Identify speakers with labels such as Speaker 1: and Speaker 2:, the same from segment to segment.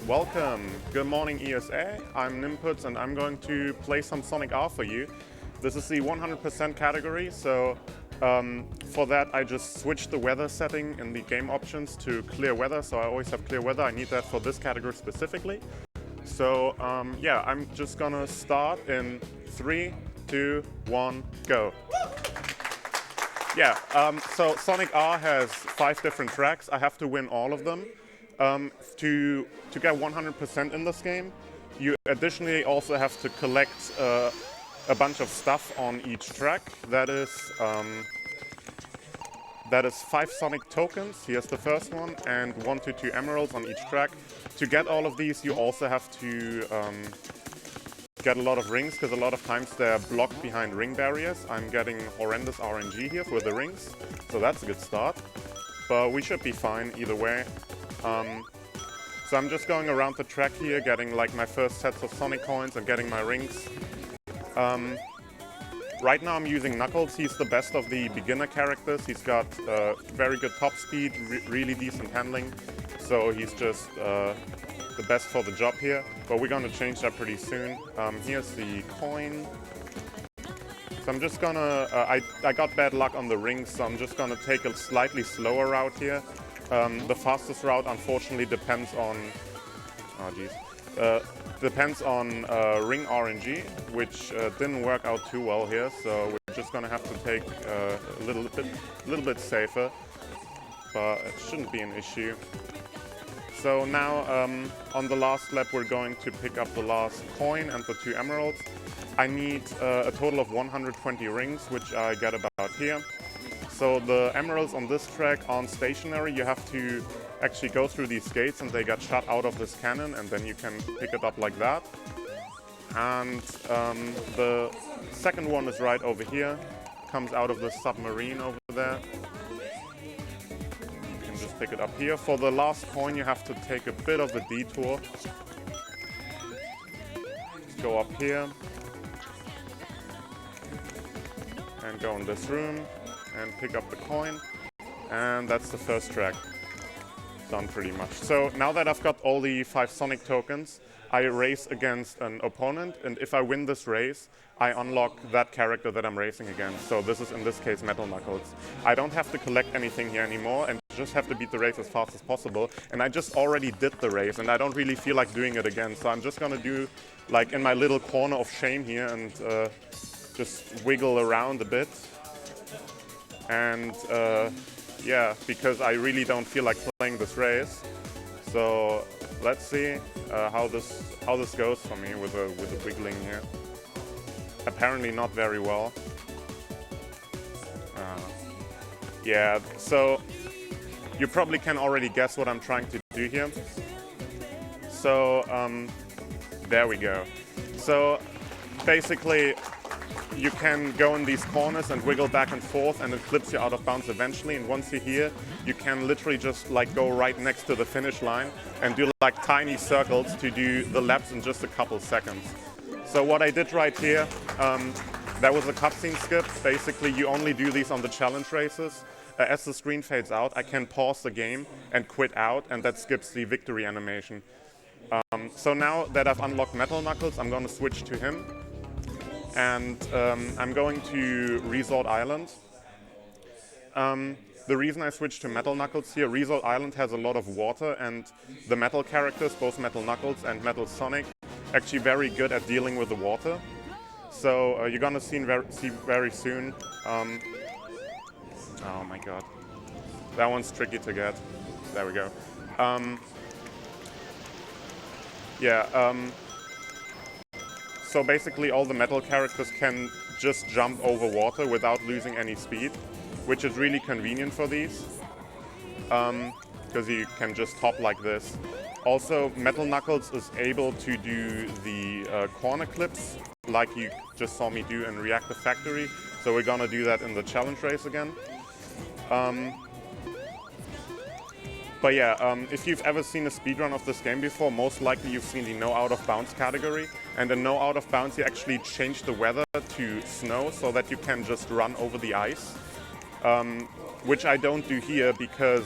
Speaker 1: Welcome. Good morning, ESA. I'm Nimputs and I'm going to play some Sonic R for you. This is the 100% category, so for that I just switched the weather setting in the game options to clear weather, so I always have clear weather. I need that for this category specifically. So yeah, I'm just gonna start in 3, 2, 1, go. Yeah, so Sonic R has 5 different tracks. I have to win all of them. To get 100% in this game, you additionally also have to collect a bunch of stuff on each track. That is 5 Sonic tokens. Here's the first one, and 1 to 2 emeralds on each track. To get all of these, you also have to get a lot of rings, because a lot of times they're blocked behind ring barriers. I'm getting horrendous RNG here for the rings, so that's a good start. But we should be fine either way. So I'm just going around the track here, getting like my first sets of Sonic coins and getting my rings. Right now I'm using Knuckles. He's the best of the beginner characters. He's got very good top speed, really decent handling. So he's just the best for the job here. But we're gonna change that pretty soon. Here's the coin. So I'm just gonna, I got bad luck on the rings, so I'm just gonna take a slightly slower route here. The fastest route, unfortunately, depends on, depends on ring RNG, which didn't work out too well here. So we're just gonna have to take a little bit safer, but it shouldn't be an issue. So now on the last lap, we're going to pick up the last coin and the 2 emeralds. I need a total of 120 rings, which I get about here. So the emeralds on this track aren't stationary. You have to actually go through these gates and they get shot out of this cannon, and then you can pick it up like that. And the second one is right over here. Comes out of the submarine over there. You can just pick it up here. For the last coin, you have to take a bit of a detour. Just go up here. And go in this room. And pick up the coin, and that's the first track done pretty much. So now that I've got all the 5 Sonic tokens, I race against an opponent, and if I win this race, I unlock that character that I'm racing against. So this is, in this case, Metal Knuckles. I don't have to collect anything here anymore, and just have to beat the race as fast as possible. And I just already did the race, and I don't really feel like doing it again. So I'm just gonna do, like, in my little corner of shame here, and just wiggle around a bit. And yeah, because I really don't feel like playing this race. So let's see how this goes for me with the wiggling here. Apparently not very well. Yeah, so you probably can already guess what I'm trying to do here. So there we go. So basically, you can go in these corners and wiggle back and forth, and it clips you out of bounds eventually. And once you're here, you can literally just like go right next to the finish line and do like tiny circles to do the laps in just a couple seconds. So what I did right here, that was a cutscene skip. Basically, you only do these on the challenge races. As the screen fades out, I can pause the game and quit out, and that skips the victory animation. So now that I've unlocked Metal Knuckles, I'm going to switch to him. And I'm going to Resort Island. The reason I switched to Metal Knuckles here, Resort Island has a lot of water, and the metal characters, both Metal Knuckles and Metal Sonic, actually very good at dealing with the water. So you're gonna see very soon. Oh my god. That one's tricky to get. There we go. So basically all the metal characters can just jump over water without losing any speed, which is really convenient for these, because you can just hop like this. Also, Metal Knuckles is able to do the corner clips, like you just saw me do in Reactor Factory, so we're gonna do that in the challenge race again. But yeah, if you've ever seen a speedrun of this game before, most likely you've seen the no out of bounds category. And in no out of bounds, you actually change the weather to snow so that you can just run over the ice. Which I don't do here because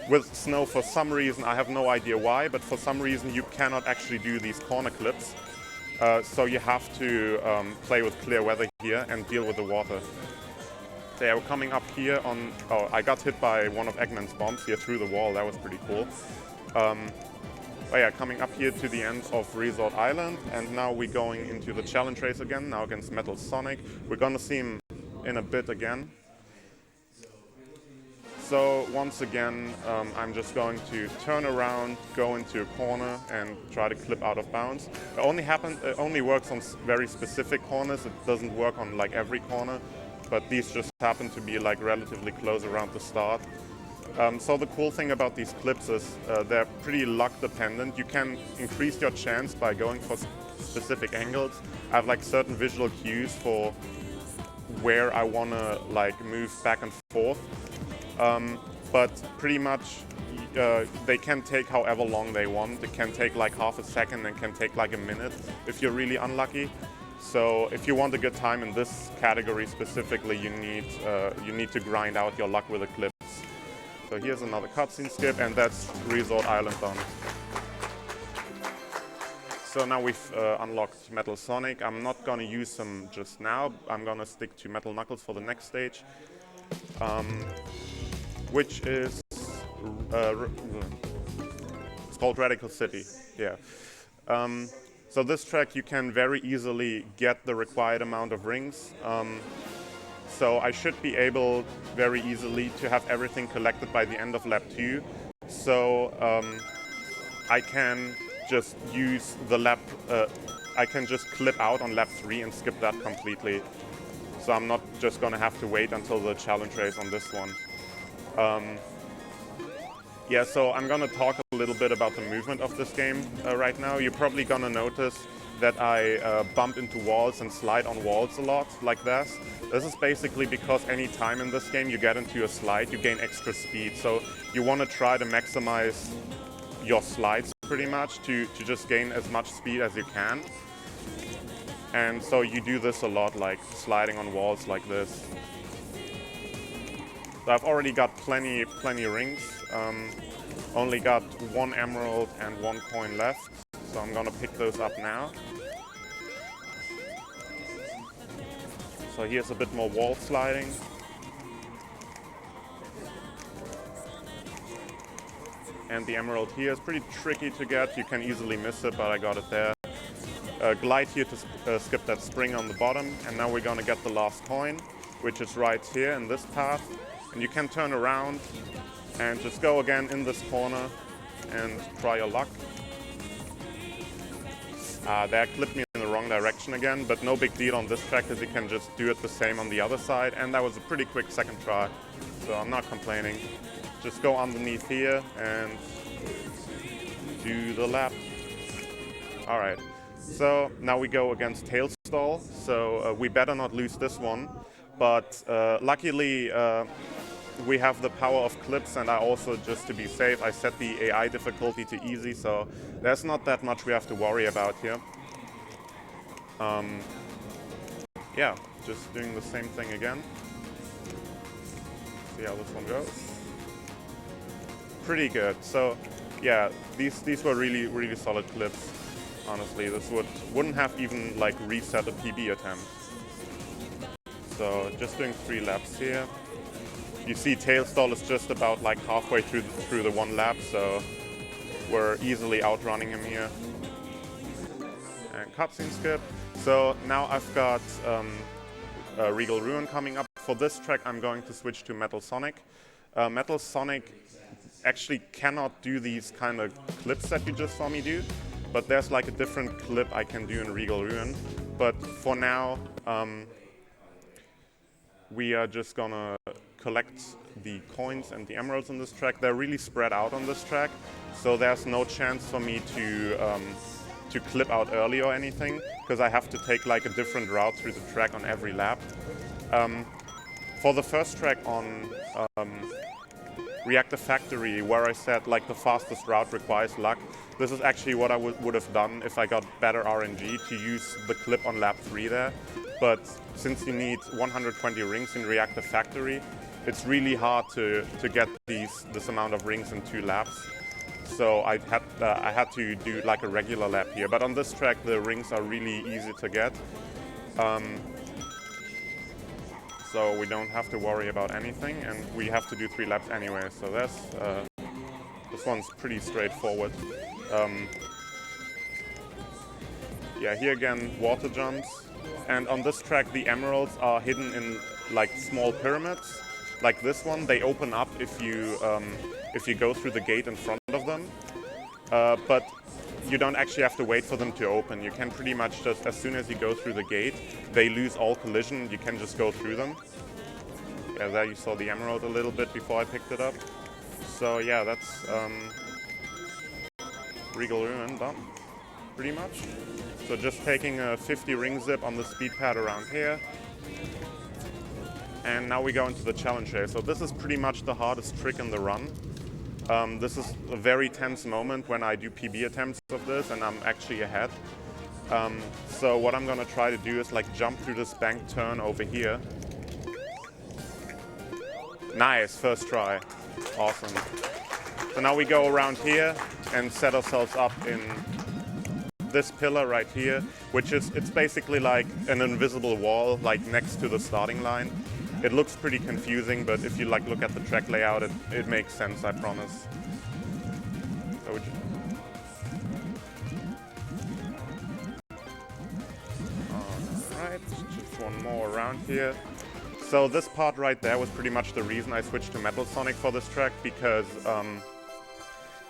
Speaker 1: with snow, for some reason, I have no idea why, but for some reason you cannot actually do these corner clips. So you have to play with clear weather here and deal with the water. They were coming up here on... Oh, I got hit by one of Eggman's bombs here through the wall. That was pretty cool. But yeah, coming up here to the end of Resort Island, and now we're going into the challenge race again, now against Metal Sonic. We're gonna see him in a bit again. So once again, I'm just going to turn around, go into a corner, and try to clip out of bounds. It only works on very specific corners. It doesn't work on like every corner, but these just happen to be like relatively close around the start. So the cool thing about these clips is they're pretty luck dependent. You can increase your chance by going for specific angles. I have like certain visual cues for where I want to like move back and forth. But pretty much they can take however long they want. It can take like half a second and can take like a minute if you're really unlucky. So if you want a good time in this category specifically, you need to grind out your luck with the clips. So here's another cutscene skip, and that's Resort Island done. So now we've unlocked Metal Sonic. I'm not gonna use him just now. I'm gonna stick to Metal Knuckles for the next stage. Which is it's called Radical City. Yeah. So this track you can very easily get the required amount of rings. So I should be able very easily to have everything collected by the end of lap 2. So I can just use the lap. I can just clip out on lap 3 and skip that completely. So I'm not just gonna have to wait until the challenge race on this one. Yeah, so I'm gonna talk a little bit about the movement of this game right now. You're probably gonna notice that I bump into walls and slide on walls a lot, like this. This is basically because any time in this game you get into a slide, you gain extra speed. So you wanna try to maximize your slides pretty much to just gain as much speed as you can. And so you do this a lot, like sliding on walls like this. So I've already got plenty rings. Only got 1 emerald and 1 coin left. So I'm gonna pick those up now. So here's a bit more wall sliding. And the emerald here is pretty tricky to get. You can easily miss it, but I got it there. Glide here to skip that spring on the bottom. And now we're gonna get the last coin, which is right here in this path. And you can turn around and just go again in this corner and try your luck. That clipped me in the wrong direction again, but no big deal on this track because you can just do it the same on the other side. And that was a pretty quick second try, so I'm not complaining. Just go underneath here and do the lap. All right, so now we go against Tailstall, so we better not lose this one. But luckily, we have the power of clips, and I also, just to be safe, I set the AI difficulty to easy, so there's not that much we have to worry about here. Yeah, just doing the same thing again. See how this one goes. Pretty good. So yeah, these were really solid clips. Honestly, this wouldn't have even like reset a PB attempt. So just doing 3 laps here. You see Tailstall is just about like halfway through the 1 lap, so we're easily outrunning him here. And cutscene skip. So now I've got Regal Ruin coming up. For this track I'm going to switch to Metal Sonic. Metal Sonic actually cannot do these kind of clips that you just saw me do, but there's like a different clip I can do in Regal Ruin. But for now, we are just gonna collect the coins and the emeralds on this track. They're really spread out on this track, so there's no chance for me to clip out early or anything, because I have to take like a different route through the track on every lap. For the first track on Reactor Factory, where I said like the fastest route requires luck, this is actually what I would have done if I got better RNG, to use the clip on lap 3 there. But since you need 120 rings in Reactor Factory, it's really hard to get this amount of rings in 2 laps. So I had to do like a regular lap here. But on this track, the rings are really easy to get. So we don't have to worry about anything, and we have to do 3 laps anyway. So this one's pretty straightforward. Yeah, here again, water jumps. And on this track, the emeralds are hidden in like small pyramids. Like this one, they open up if you go through the gate in front of them. But you don't actually have to wait for them to open. You can pretty much just, as soon as you go through the gate, they lose all collision. You can just go through them. Yeah, there you saw the emerald a little bit before I picked it up. So yeah, that's Regal Ruin done, pretty much. So just taking a 50 ring zip on the speed pad around here. And now we go into the challenge race. So this is pretty much the hardest trick in the run. This is a very tense moment when I do PB attempts of this and I'm actually ahead. So what I'm gonna try to do is like jump through this bank turn over here. Nice, first try, awesome. So now we go around here and set ourselves up in this pillar right here, which is, it's basically like an invisible wall like next to the starting line. It looks pretty confusing, but if you like look at the track layout, it makes sense, I promise. So alright, just one more around here. So this part right there was pretty much the reason I switched to Metal Sonic for this track, because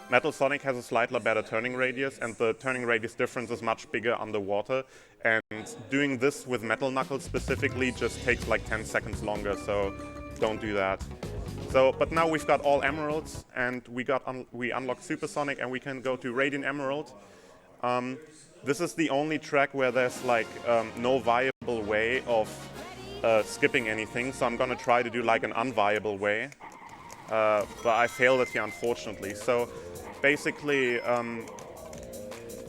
Speaker 1: Metal Sonic has a slightly better turning radius, and the turning radius difference is much bigger underwater. And doing this with Metal Knuckles specifically just takes like 10 seconds longer, so don't do that. So, but now we've got all emeralds, and we unlocked Supersonic, and we can go to Radiant Emerald. This is the only track where there's like no viable way of skipping anything, so I'm gonna try to do like an unviable way. But I failed it here, unfortunately. So basically,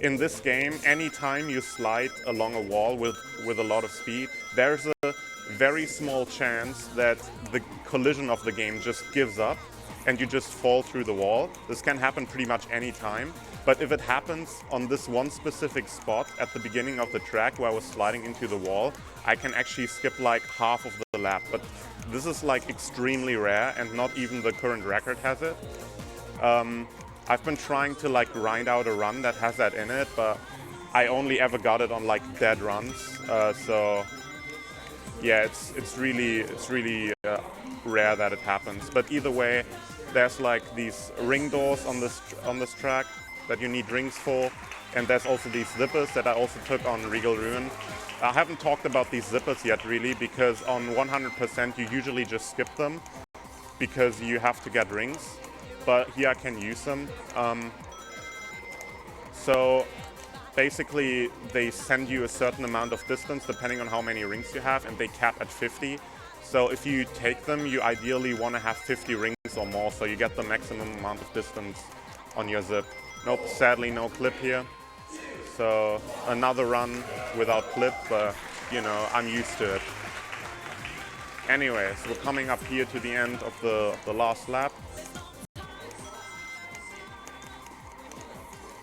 Speaker 1: in this game, anytime you slide along a wall with a lot of speed, there's a very small chance that the collision of the game just gives up and you just fall through the wall. This can happen pretty much any time. But if it happens on this one specific spot at the beginning of the track where I was sliding into the wall, I can actually skip like half of the lap. But this is like extremely rare, and not even the current record has it. I've been trying to like grind out a run that has that in it, but I only ever got it on like dead runs. So yeah, it's really rare that it happens. But either way, there's like these ring doors on this track that you need rings for, and there's also these zippers that I also took on Regal Ruin. I haven't talked about these zippers yet really, because on 100% you usually just skip them because you have to get rings, but here I can use them. So basically they send you a certain amount of distance depending on how many rings you have, and they cap at 50. So if you take them, you ideally want to have 50 rings or more, so you get the maximum amount of distance on your zip. Nope, sadly no clip here. So another run without clip, but you know, I'm used to it. Anyways, we're coming up here to the end of the last lap.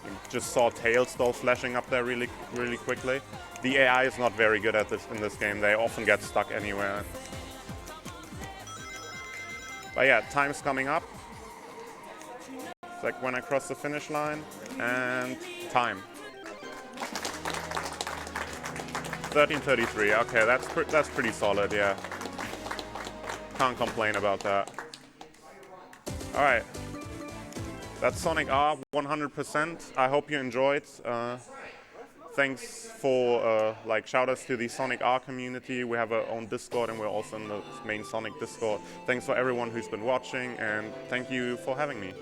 Speaker 1: You just saw tails still flashing up there really quickly. The AI is not very good at this in this game. They often get stuck anywhere. But yeah, time's coming up. It's like when I cross the finish line, and time. 13:33. Okay, that's pretty solid. Yeah, can't complain about that. All right, that's Sonic R 100%. I hope you enjoyed. Thanks for like shout-outs to the Sonic R community. We have our own Discord, and we're also in the main Sonic Discord. Thanks for everyone who's been watching, and thank you for having me.